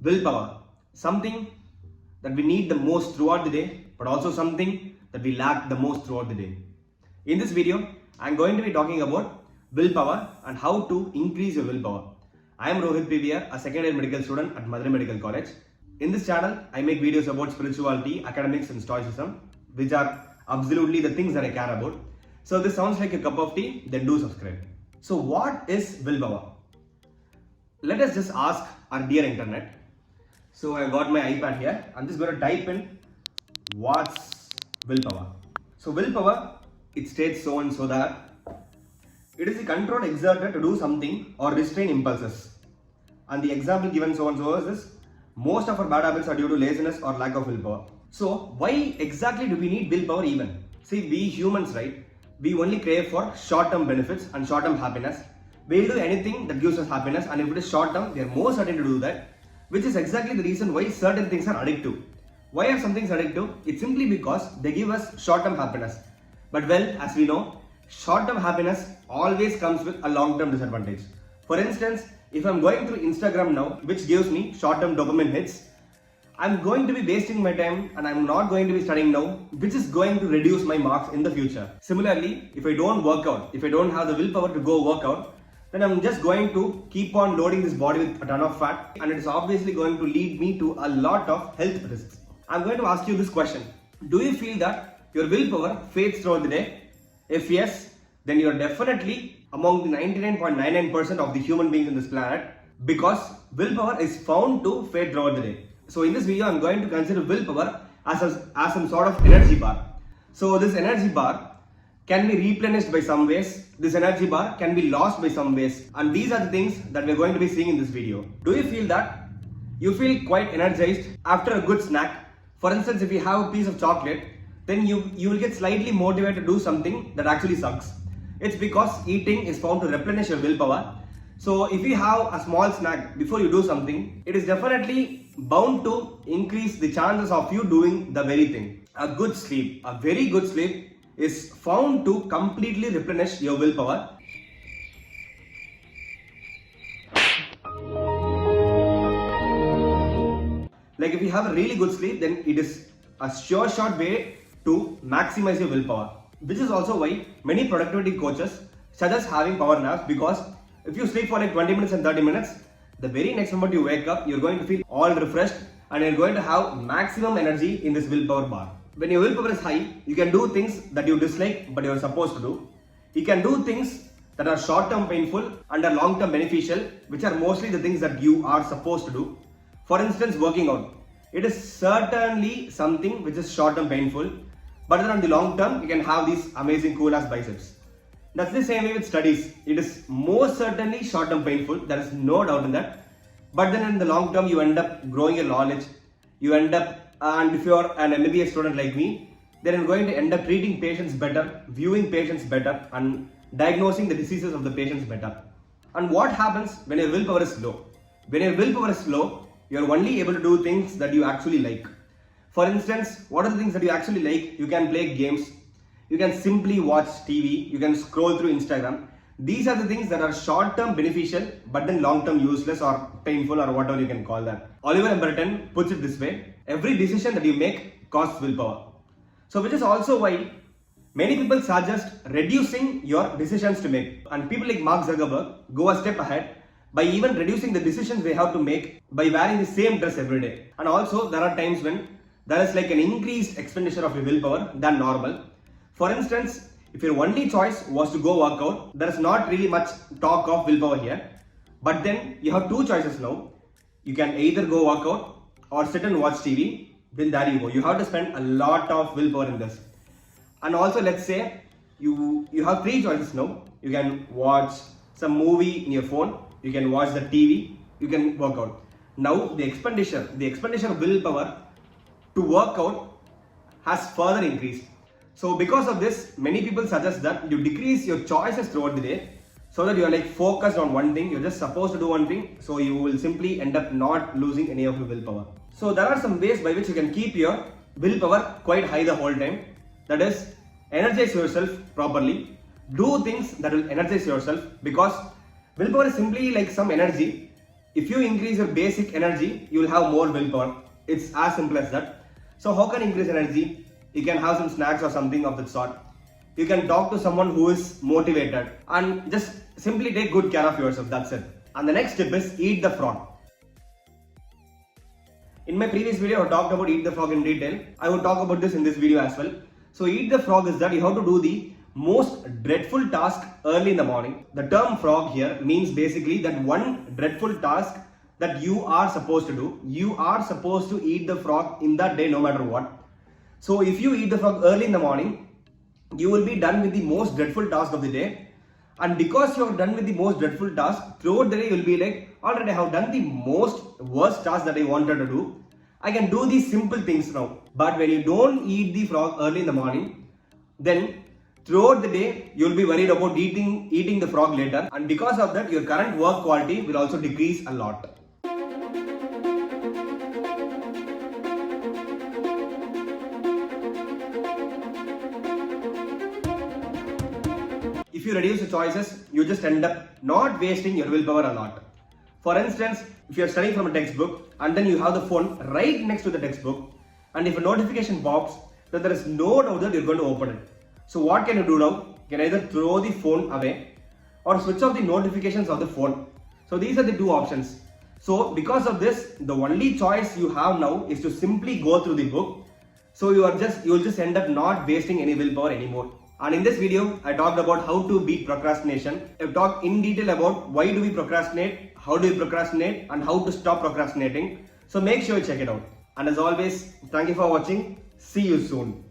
Willpower, something that we need the most throughout the day, but also something that we lack the most throughout the day. In this video, I am going to be talking about willpower and how to increase your willpower. I am Rohit PVR, a second year medical student at Madurai Medical College. In this channel, I make videos about spirituality, academics, and stoicism, which are absolutely the things that I care about. So, this sounds like a cup of tea, then do subscribe. So, what is willpower? Let us just ask our dear internet. So I got my iPad here. I'm just going to type in what's willpower. So willpower, it states so and so that it is the control exerted to do something or restrain impulses. And the example given so and so is this: most of our bad habits are due to laziness or lack of willpower. So why exactly do we need willpower even? See, we humans, right? We only crave for short-term benefits and short-term happiness. We'll do anything that gives us happiness, and if it is short-term, we are more certain to do that. Which is exactly the reason why certain things are addictive. Why are some things addictive? It's simply because they give us short-term happiness. But well, as we know, short-term happiness always comes with a long-term disadvantage. For instance, if I'm going through Instagram now, which gives me short-term dopamine hits, I'm going to be wasting my time and I'm not going to be studying now, which is going to reduce my marks in the future. Similarly, if I don't work out, if I don't have the willpower to go work out, then I'm just going to keep on loading this body with a ton of fat, and it is obviously going to lead me to a lot of health risks. I'm going to ask you this question. Do you feel that your willpower fades throughout the day? If yes, then you're definitely among the 99.99% of the human beings in this planet, because willpower is found to fade throughout the day. So in this video, I'm going to consider willpower as some sort of energy bar. So this energy bar can be replenished by some ways. This energy bar can be lost by some ways, and these are the things that we're going to be seeing in this video. Do you feel that you feel quite energized after a good snack? For instance, if you have a piece of chocolate, then you will get slightly motivated to do something that actually sucks. It's because eating is found to replenish your willpower. So if you have a small snack before you do something, it is definitely bound to increase the chances of you doing the very thing. A good sleep, a very good sleep, is found to completely replenish your willpower. Like if you have a really good sleep, then it is a short way to maximize your willpower. Which is also why many productivity coaches suggest having power naps, because if you sleep for like 20 minutes and 30 minutes, the very next moment you wake up, you're going to feel all refreshed and you're going to have maximum energy in this willpower bar. When your willpower is high, you can do things that you dislike but you're supposed to do. You can do things that are short-term painful and are long-term beneficial, which are mostly the things that you are supposed to do. For instance, working out. It is certainly something which is short-term painful, but then on the long term, you can have these amazing cool-ass biceps. That's the same way with studies. It is most certainly short-term painful, there is no doubt in that. But then in the long term, you end up growing your knowledge. You end up, and if you're an MBBS student like me, then you're going to end up treating patients better, viewing patients better, and diagnosing the diseases of the patients better. And what happens when your willpower is low? When your willpower is low, you're only able to do things that you actually like. For instance, what are the things that you actually like? You can play games, you can simply watch TV, you can scroll through Instagram. These are the things that are short-term beneficial, but then long-term useless or painful or whatever you can call that. Oliver Emberton puts it this way: every decision that you make costs willpower. So which is also why many people suggest reducing your decisions to make. And people like Mark Zuckerberg go a step ahead by even reducing the decisions they have to make by wearing the same dress every day. And also there are times when there is like an increased expenditure of your willpower than normal. For instance, if your only choice was to go work out, there is not really much talk of willpower here. But then you have two choices now. You can either go work out or sit and watch TV. Then there you go. You have to spend a lot of willpower in this. And also let's say you have three choices now. You can watch some movie in your phone. You can watch the TV. You can work out. Now the expenditure of willpower to work out has further increased. So because of this, many people suggest that you decrease your choices throughout the day so that you are like focused on one thing. You're just supposed to do one thing, so you will simply end up not losing any of your willpower. So there are some ways by which you can keep your willpower quite high the whole time. That is, energize yourself properly. Do things that will energize yourself, because willpower is simply like some energy If you increase your basic energy, you will have more willpower. It's as simple as that. So how can you increase energy? You can have some snacks or something of that sort. You can talk to someone who is motivated and just simply take good care of yourself. That's it. And the next step is eat the frog. In my previous video, I talked about eat the frog in detail. I will talk about this in this video as well. So eat the frog is that you have to do the most dreadful task early in the morning. The term frog here means basically that one dreadful task that you are supposed to do. You are supposed to eat the frog in that day no matter what. So if you eat the frog early in the morning, you will be done with the most dreadful task of the day. And because you are done with the most dreadful task, throughout the day you will be like, already I have done the most worst task that I wanted to do. I can do these simple things now. But when you don't eat the frog early in the morning, then throughout the day you will be worried about eating the frog later. And because of that, your current work quality will also decrease a lot. If you reduce the choices, you just end up not wasting your willpower a lot. For instance, if you are studying from a textbook and then you have the phone right next to the textbook, and if a notification pops, then there is no doubt that you're going to open it. So what can you do now? You can either throw the phone away or switch off the notifications of the phone. So these are the two options. So because of this, the only choice you have now is to simply go through the book. So you will just end up not wasting any willpower anymore. And in this video, I talked about how to beat procrastination. I've talked in detail about why do we procrastinate, how do we procrastinate, and how to stop procrastinating. So make sure you check it out. And as always, thank you for watching. See you soon.